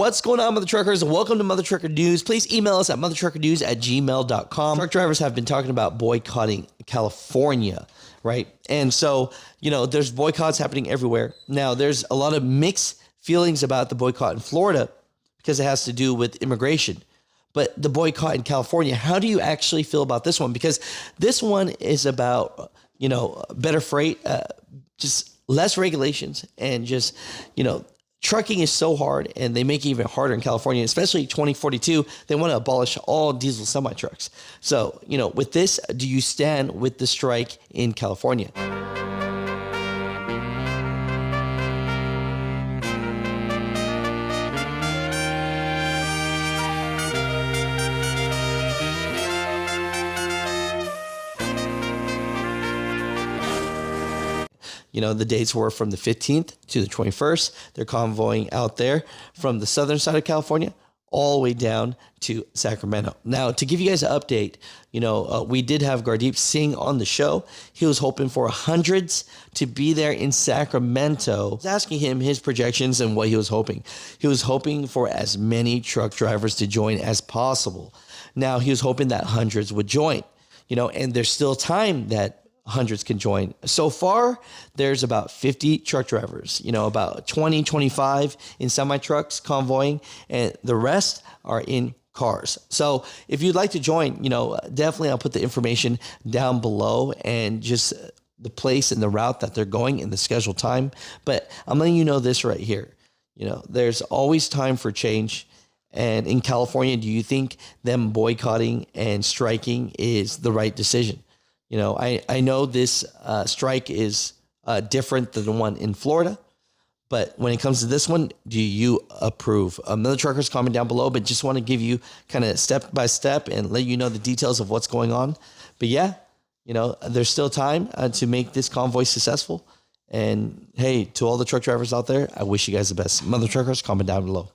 What's going on, Mutha Truckers? Welcome to Mutha Trucker News. Please email us at muthatruckernews@gmail.com. Truck drivers have been talking about boycotting California, right? And so, there's boycotts happening everywhere. Now, there's a lot of mixed feelings about the boycott in Florida because it has to do with immigration. But the boycott in California, how do you actually feel about this one? Because this one is about, better freight, just less regulations, and just, trucking is so hard, and they make it even harder in California, especially 2042. They want to abolish all diesel semi-trucks. So, with this, do you stand with the strike in California? The dates were from the 15th to the 21st. They're convoying out there from the southern side of California all the way down to Sacramento. Now, to give you guys an update, we did have Gardeep Singh on the show. He was hoping for hundreds to be there in Sacramento. I was asking him his projections and what he was hoping. He was hoping for as many truck drivers to join as possible. Now, he was hoping that hundreds would join, and there's still time that hundreds can join. So far, there's about 50 truck drivers, about 20, 25 in semi-trucks convoying, and the rest are in cars. So if you'd like to join, definitely I'll put the information down below and just the place and the route that they're going and the scheduled time. But I'm letting you know this right here. There's always time for change. And in California, do you think them boycotting and striking is the right decision? I know this strike is different than the one in Florida, but when it comes to this one, do you approve? Mutha Truckers, comment down below, but just want to give you kind of step by step and let you know the details of what's going on. But yeah, there's still time to make this convoy successful. And hey, to all the truck drivers out there, I wish you guys the best. Mutha Truckers, comment down below.